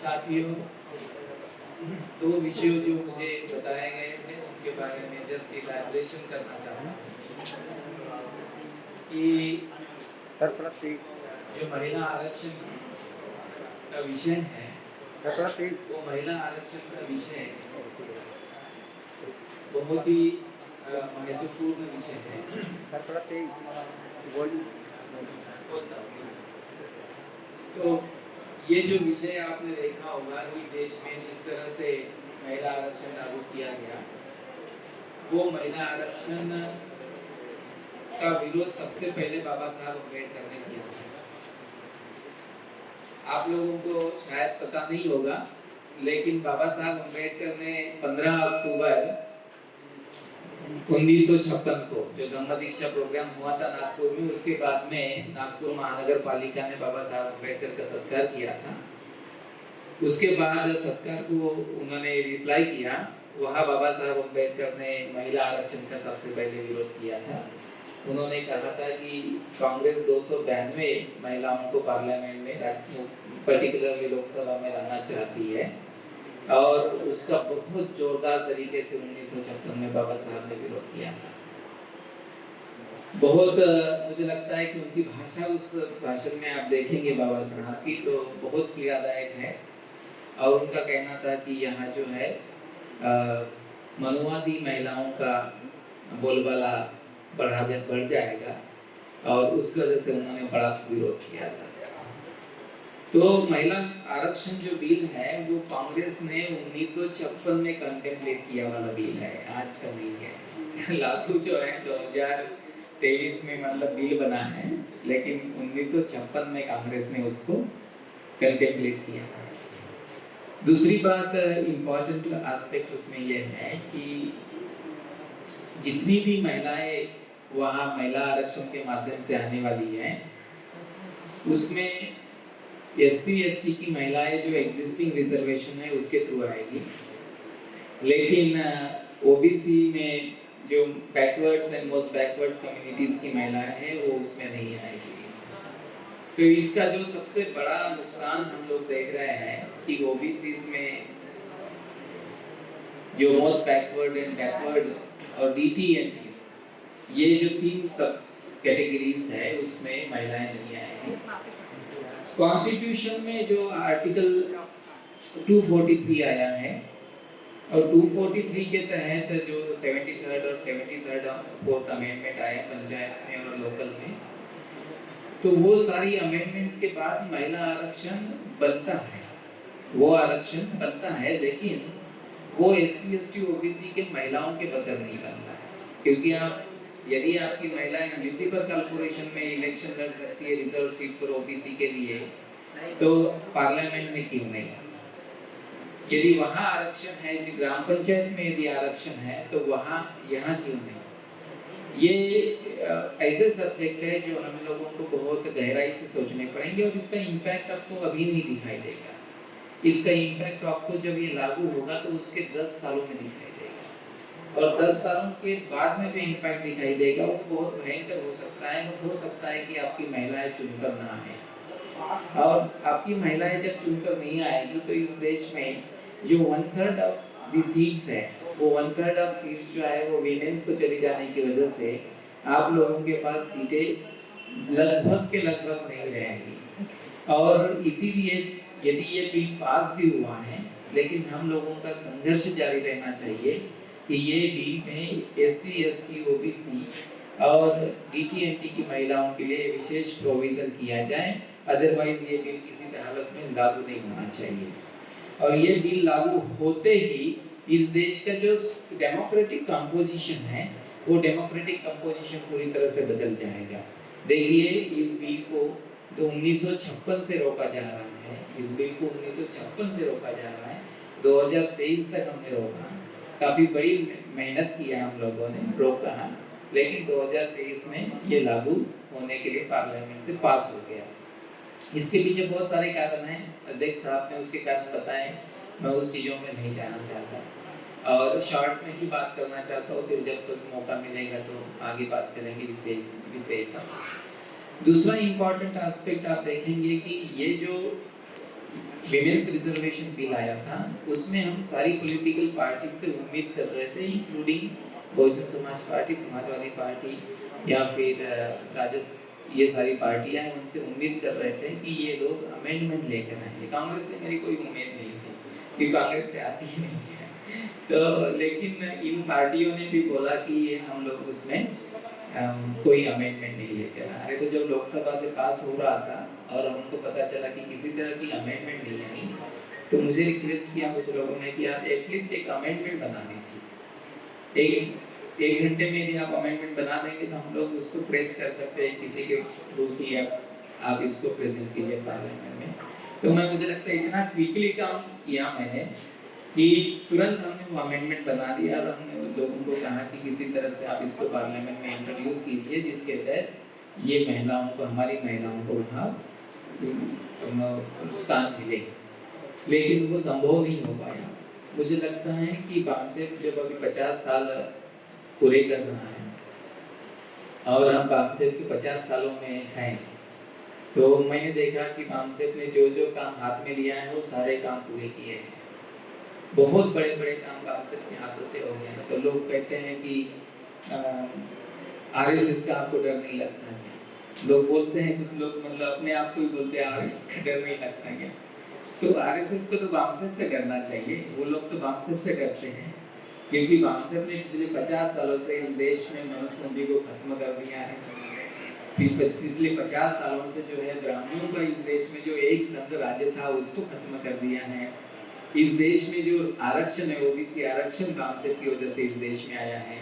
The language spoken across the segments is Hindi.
साथियों, दो विषय जो मुझे बताए गए थे उनके बारे में जस्ट इलैबोरेशन करना चाहूँगा कि जो महिला आरक्षण का विषय है वो महिला आरक्षण का विषय बहुत ही महत्वपूर्ण विषय है। तो ये जो विषय आपने देखा होगा कि देश में इस तरह से महिला आरक्षण लागू किया गया, वो महिला आरक्षण का विरोध सबसे पहले बाबा साहब अम्बेडकर ने किया। आप लोगों को शायद पता नहीं होगा, लेकिन बाबा साहब अम्बेडकर ने 15 अक्टूबर 1956 को जो धम्म दीक्षा प्रोग्राम हुआ था नागपुर में, उसके बाद में नागपुर महानगर पालिका ने बाबा साहब अम्बेडकर का सत्कार किया था। उसके बाद सत्कार को उन्होंने रिप्लाई किया, वहाँ बाबा साहब अम्बेडकर ने महिला आरक्षण का सबसे पहले विरोध किया था। उन्होंने कहा था कि कांग्रेस 292 महिलाओं को पार्लियामेंट में पर्टिकुलरली लोकसभा में लाना चाहती है, और उसका बहुत जोरदार तरीके से 1956 में बाबा साहब ने विरोध किया था। बहुत मुझे लगता है कि उनकी भाषा, उस भाषण में आप देखेंगे बाबा साहब की, तो बहुत पीड़ादायक है। और उनका कहना था कि यहाँ जो है मनुवादी महिलाओं का बोलबाला बढ़ जाएगा, और उस वजह से उन्होंने बड़ा विरोध किया था। तो महिला आरक्षण जो बिल है वो कांग्रेस ने 1956 में कंटेम्पलेट किया वाला बिल है, आज का नहीं है। लागू जो है 2023 में मतलब बिल बना है, लेकिन 1956 में कांग्रेस ने उसको कंटेम्पलेट किया। दूसरी बात, इम्पोर्टेंट एस्पेक्ट उसमें यह है कि जितनी भी महिलाएं वहाँ महिला आरक्षण के माध्यम से आने वाली हैं, उसमें SC ST की महिलाएं जो एग्जिस्टिंग रिजर्वेशन है उसके थ्रू आएगी, लेकिन OBC में जो backwards and most backwards communities की महिलाएं हैं वो उसमें नहीं आएगी। तो इसका जो सबसे बड़ा नुकसान हम लोग देख रहे हैं कि OBCs में जो मोस्ट बैकवर्ड एंड बैकवर्ड और DTNTs, ये जो 3 सब कैटेगरीज है उसमें महिलाएं नहीं आएंगी। कॉन्स्टिट्यूशन में जो आर्टिकल 243 आया है, और 243 के तहत जो 73rd और 73rd फोर्थ अमेंडमेंट आया पंचायत में और लोकल में, तो वो सारी अमेंडमेंट्स के बाद महिला आरक्षण बनता है, वो आरक्षण बनता है, लेकिन वो SC ST OBC के महिलाओं के बगैर नहीं बनता है। क्योंकि यदि आपकी महिलाएं म्यूनिसिपल कॉर्पोरेशन में इलेक्शन लड़ सकती है रिजर्व सीट पर OBC के लिए, तो पार्लियामेंट में क्यों नहीं? यदि वहाँ आरक्षण है, यदि ग्राम पंचायत में यदि आरक्षण है, तो वहाँ यहाँ क्यों नहीं? ये ऐसे सब्जेक्ट है जो हम लोगों को बहुत गहराई से सोचने पड़ेंगे, और इसका इम्पैक्ट आपको अभी नहीं दिखाई देगा। इसका इम्पैक्ट आपको जब ये लागू होगा तो उसके 10 सालों में दिखाई देगा, और 10 सालों के बाद में जो इम्पैक्ट दिखाई देगा वो बहुत भयंकर हो सकता है। हो सकता है कि आपकी महिलाएं चुनकर ना आए, और आपकी महिलाएं जब चुनकर नहीं आएगी तो इस देश में जो 1/3 ऑफ द सीट्स है, वो 1/3 ऑफ सीट्स जो है वो वीमेंस को चली जाने की वजह से आप लोगों के पास सीटें लगभग के लगभग नहीं रहेंगी। और इसीलिए यदि ये बिल पास भी हुआ है, लेकिन हम लोगों का संघर्ष जारी रहना चाहिए कि ये बिल में SC ST OBC और DTNT की महिलाओं के लिए विशेष प्रोविजन किया जाए, अदरवाइज ये बिल किसी हालत में लागू नहीं होना चाहिए। और ये बिल लागू होते ही इस देश का जो डेमोक्रेटिक कंपोजिशन है, वो डेमोक्रेटिक कंपोजिशन पूरी तरह से बदल जाएगा। देखिए, इस बिल को तो 1956 से रोका जा रहा है, इस बिल को 1956 से रोका जा रहा है, 2023 तक हमने रोका, काफ़ी बड़ी मेहनत की है हम लोगों ने, रोका, लेकिन 2023 में ये लागू होने के लिए पार्लियामेंट से पास हो गया। इसके पीछे बहुत सारे कारण हैं, अध्यक्ष साहब ने उसके कारण बताए, मैं उस चीज़ों में नहीं जाना चाहता और शॉर्ट में ही बात करना चाहता हूँ, फिर जब तक मौका मिलेगा तो आगे बात करेंगे विषय पर। दूसरा इम्पॉर्टेंट एस्पेक्ट आप देखेंगे कि ये जो विमेंस रिजर्वेशन बिल आया था, उसमें हम सारी पॉलिटिकल पार्टी से उम्मीद कर रहे थे, including Bahujan Samaj party, Samajwadi party या फिर राजद, ये सारी पार्टियां उनसे उम्मीद कर रहे थे कि ये लोग अमेंडमेंट लेकर आएंगे। कांग्रेस से मेरी कोई उम्मीद नहीं थी कि कांग्रेस चाहती ही नहीं है, तो लेकिन इन पार्टियों ने भी बोला कि हम लोग उसमें कोई अमेंडमेंट नहीं लेकर आ रहे। तो जब लोकसभा से पास हो रहा था और हमको पता चला कि किसी तरह की अमेंडमेंट नहीं आई, तो मुझे रिक्वेस्ट किया कुछ लोगों ने कि आप एटलीस्ट एक अमेंडमेंट बना दीजिए। एक घंटे में यदि आप अमेंडमेंट बना देंगे तो हम लोग उसको प्रेस कर सकते हैं किसी के थ्रू कि आप इसको प्रेजेंट कीजिए पार्लियामेंट में। तो मुझे लगता है इतना क्विकली काम किया मैंने कि तुरंत हमने वो अमेंडमेंट बना दिया और हमने लोगों को कहा कि किसी तरह से आप इसको पार्लियामेंट में इंट्रोड्यूस कीजिए, जिसके तहत ये महिलाओं को, हमारी महिलाओं को वहाँ स्थान मिले। लेकिन वो संभव नहीं हो पाया। मुझे लगता है कि बामसेफ जब अभी 50 साल पूरे कर रहा है और हम बामसेफ के 50 सालों में हैं, तो मैंने देखा कि बामसेफ ने जो जो काम हाथ में लिया है वो सारे काम पूरे किए हैं। बहुत बड़े बड़े काम बामसेफ के हाथों से हो गए हैं। तो लोग कहते हैं कि आरएसएस का आपको डर नहीं लगता है? लोग बोलते हैं, कुछ लोग मतलब अपने आप को ही बोलते हैं आरएसएस का डर नहीं लगता क्या? तो आरएसएस को तो बामसेफ से करना चाहिए। वो लोग तो बामसेफ से करते हैं, क्योंकि बामसेफ ने पिछले 50 सालों से इस देश में मनुस्मृति को खत्म कर दिया है। पिछले 50 सालों से जो है ब्राह्मणों का इस देश में जो एक संघ राज्य था उसको खत्म कर दिया है। इस देश में जो आरक्षण है, ओबीसी आरक्षण बामसेफ की वजह से इस देश में आया है।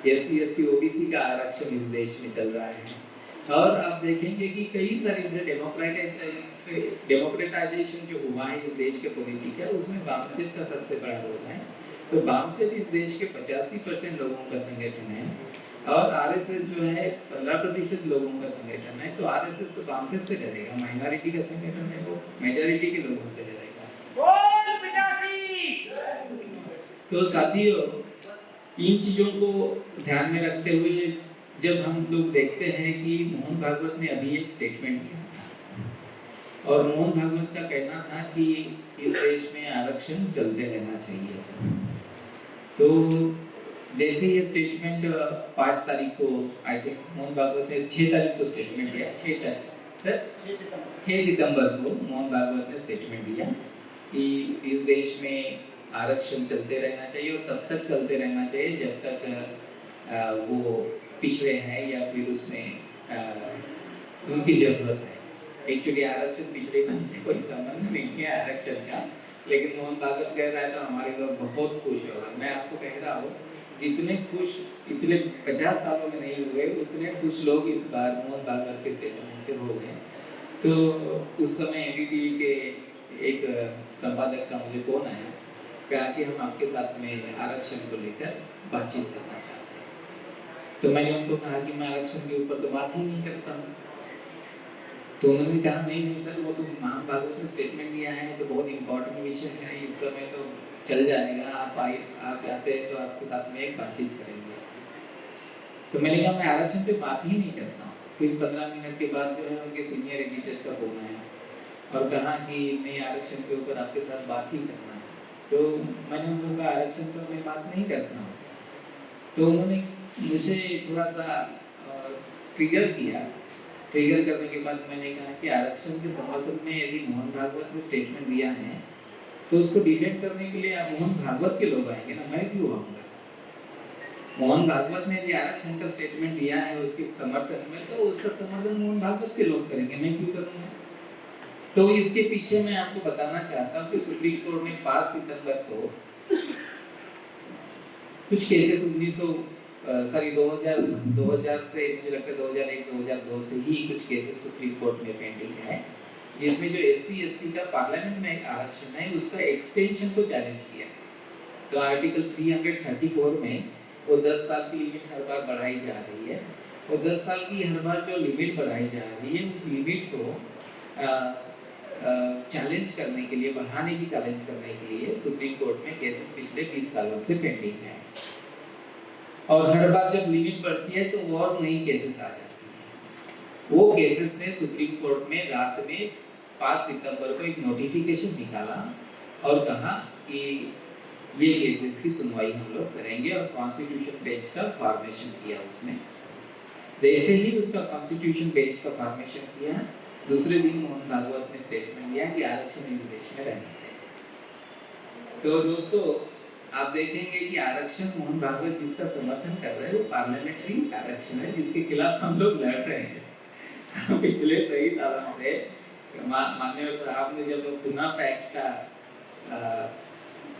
एससी एसटी ओबीसी का आरक्षण इस देश में चल रहा है। और आप देखेंगे कि कई सारी जो डेमोक्रेटाइजेशन जो हुआ है इस देश के पॉलिटिक है, उसमें बामसेफ का सबसे बड़ा रोल है। तो बामसेफ इस देश के 85% लोगों का संगठन है और आरएसएस जो है 15% लोगों का संगठन है। तो आरएसएस तो बामसेफ से डरेगा, माइनॉरिटी का संगठन है, वो मेजॉरिटी के लोगों से डरेगा। तो साथियों, इन चीजों को ध्यान में रखते हुए जब हम लोग देखते हैं कि मोहन भागवत ने अभी एक स्टेटमेंट दिया और मोहन भागवत का कहना था कि इस देश में आरक्षण चलते रहना चाहिए। तो जैसे ये स्टेटमेंट 5 तारीख को, आई थिंक मोहन भागवत ने 6 तारीख को स्टेटमेंट दिया, 6 सितंबर को मोहन भागवत ने स्टेटमेंट दिया कि इस देश में आरक्षण चलते रहना चाहिए और तब तक चलते रहना चाहिए जब तक वो पिछड़े हैं या फिर उसमें उनकी जरूरत है। एक्चुअली आरक्षण पिछड़ेपन से कोई संबंध नहीं है आरक्षण का, लेकिन मोहन भागवत कह रहा है तो हमारे लोग बहुत खुश हो गए। मैं आपको कह रहा हूँ, जितने खुश पिछले 50 सालों में नहीं हुए उतने खुश लोग इस बार मोहन भागवत के स्टेटमेंट से हो गए। तो उस समय एनडीटीवी के एक संपादक का मुझे फोन आया, कहा कि हम आपके साथ में आरक्षण को लेकर बातचीत करना चाहते हैं। तो मैंने उनको कहा कि मैं आरक्षण के ऊपर तो बात ही नहीं करता हूँ। तो उन्होंने कहा नहीं सर, वो तो मोहन भागवत ने स्टेटमेंट दिया है तो बहुत इम्पोर्टेंट विषय है, इस समय तो चल जाएगा, आप आते हैं तो आपके साथ में एक बातचीत करेंगे। तो मैंने कहा मैं आरक्षण पे बात ही नहीं करता हूँ। फिर 15 मिनट के बाद जो है उनके सीनियर एडिटर का फोन आया और कहा कि नहीं, आरक्षण के ऊपर आपके साथ बात ही करना है। तो मैंने उनको कहा आरक्षण पर मैं बात नहीं करता हूँ। तो उन्होंने मुझे थोड़ा सा ट्रिगर किया। ट्रिगर करने के बाद मैंने कहा कि आरक्षण के समर्थन में यदि मोहन भागवत ने स्टेटमेंट दिया है तो उसको डिफेंड करने के लिए मोहन भागवत के लोग आएंगे ना, मैं क्यों आऊँगा? मोहन भागवत ने यदि आरक्षण का स्टेटमेंट दिया है उसके समर्थन में, तो उसका समर्थन मोहन भागवत के लोग करेंगे, मैं क्यों करूँगा? तो इसके पीछे मैं आपको बताना चाहता हूँ कि सुप्रीम कोर्ट ने 5 सितंबर को कुछ केसेस 2000 से मुझे लगता है 2001-2002 से ही कुछ केसेस सुप्रीम कोर्ट में पेंडिंग है, जिसमें जो एससी एसटी का पार्लियामेंट में आरक्षण है उसका एक्सटेंशन को चैलेंज किया। तो आर्टिकल 334 में वो 10 साल की लिमिट हर बार बढ़ाई जा रही है और 10 साल की हर बार जो लिमिट बढ़ाई जा रही है उस लिमिट को चैलेंज करने के लिए, बढ़ाने की चैलेंज करने के लिए सुप्रीम कोर्ट में केसेस पिछले 20 सालों से पेंडिंग है। और हर बार जब लिमिट बढ़ती है तो और नई केसेस आ जाती है। वो केसेस ने सुप्रीम कोर्ट में रात में 5 सितंबर को एक नोटिफिकेशन निकाला और कहा कि ये केसेस की सुनवाई हम लोग करेंगे और कॉन्स्टिट्यूशन बेंच का फॉर्मेशन किया उसमें। जैसे ही उसका कॉन्स्टिट्यूशन बेंच का फॉर्मेशन किया, दूसरे दिन मोहन भागवत ने स्टेटमेंट दिया कि आरक्षण इस देश में रहना चाहिए। तो दोस्तों आप देखेंगे कि आरक्षण मोहन भागवत जिसका समर्थन कर रहे हैं वो पार्लियामेंट्री आरक्षण है जिसके खिलाफ हम लोग लड़ रहे हैं। पिछले कई सालों से माननीय साहब ने जब पुनः पैक्ट का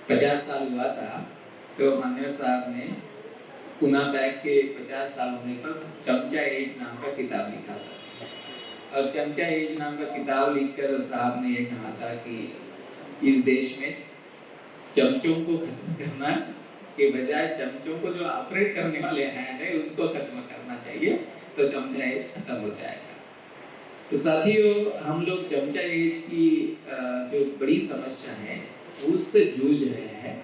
50 साल हुआ था तो माननीय साहब ने पुनः पैक्ट के 50 साल होने पर चमचा एज नाम का किताब लिखा था और चमचा एज नाम का किताब लिखकर साहब ने ये कहा था कि इस देश में चमचों को खत्म करना के बजाय चमचों को जो ऑपरेट करने वाले हैंड है उसको खत्म करना चाहिए तो चमचा एज खत्म हो जाएगा। तो साथियों हम लोग चमचा एज की जो बड़ी समस्या है उससे जूझ रहे हैं।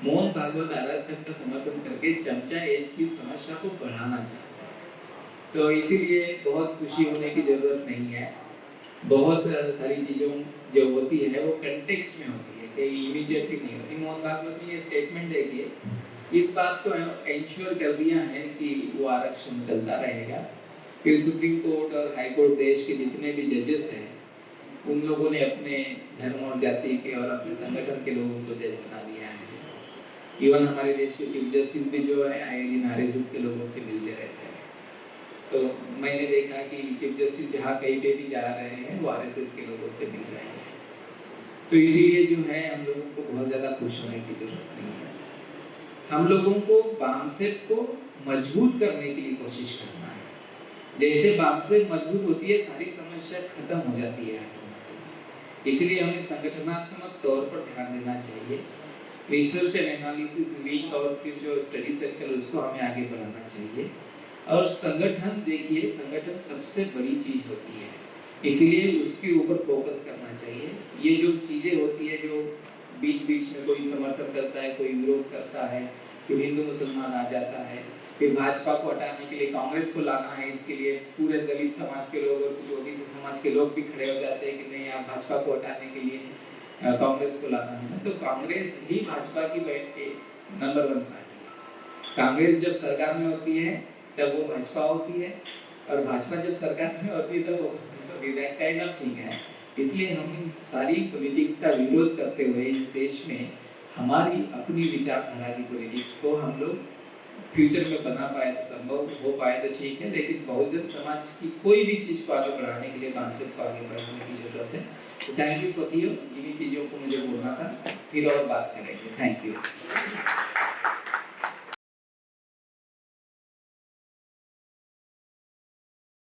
मोहन भागवत आरक्षण का समर्थन करके चमचा एज की समस्या को बढ़ाना चाहते हैं। तो इसीलिए बहुत खुशी होने की जरूरत नहीं है। बहुत सारी चीज़ों जो होती है वो कंटेक्स्ट में होती है कि इमीडिएटली नहीं होती। मोहन भागवत ने ये स्टेटमेंट देखिए, इस बात को इंश्योर कर दिया है कि वो आरक्षण चलता रहेगा। कि सुप्रीम कोर्ट और हाई कोर्ट देश के जितने भी जजेस हैं उन लोगों ने अपने धर्म और जाति के और अपने संगठन के लोगों को जज बना दिया है। इवन हमारे देश के चीफ जस्टिस भी जो है आईएनआर आरएसएस के लोगों से मिलते रहते हैं। तो मैंने देखा कि चीफ जस्टिस जहाँ कहीं पे भी जा रहे हैं वो आरएसएस के लोगों से मिल रहे हैं। तो इसीलिए जो है हम लोगों को बहुत ज़्यादा खुश होने की जरूरत नहीं है। हम लोगों को बामसेट को मजबूत करने के लिए कोशिश करना है। जैसे बामसेट मजबूत होती है सारी समस्या खत्म हो जाती है। इसलिए हमें संगठनात्मक तौर पर ध्यान देना चाहिए। रिसर्च एंड एनालिसिस विंग और फिर जो स्टडी सर्कल उसको हमें आगे बढ़ाना चाहिए। और संगठन देखिए, संगठन सबसे बड़ी चीज होती है, इसीलिए उसके ऊपर फोकस करना चाहिए। ये जो चीजें होती है जो बीच बीच में कोई समर्थन करता है, कोई विरोध करता है, फिर हिंदू मुसलमान आ जाता है, फिर भाजपा को हटाने के लिए कांग्रेस को लाना है, इसके लिए पूरे दलित समाज के लोग और कुछ ओबीसी समाज के लोग भी खड़े हो जाते हैं कि नहीं आप भाजपा को हटाने के लिए कांग्रेस को लाना है। तो कांग्रेस ही भाजपा की नंबर 1 पार्टी है। कांग्रेस जब सरकार में होती है तब वो भाजपा होती है और भाजपा जब सरकार में होती है तब वो दैट काइंड ऑफ थिंग है। इसलिए हम सारी पॉलिटिक्स का विरोध करते हुए इस देश में हमारी अपनी विचारधारा की पॉलिटिक्स को हम लोग फ्यूचर में बना पाए तो संभव हो पाए तो ठीक है, लेकिन बहुजन समाज की कोई भी चीज़ को आगे बढ़ाने के लिए कॉन्सेप्ट को आगे बढ़ाने की जरूरत है। तो थैंक यू साथियों, इन्हीं चीज़ों को मुझे बोलना था, फिर और बात करेंगे। Thank you.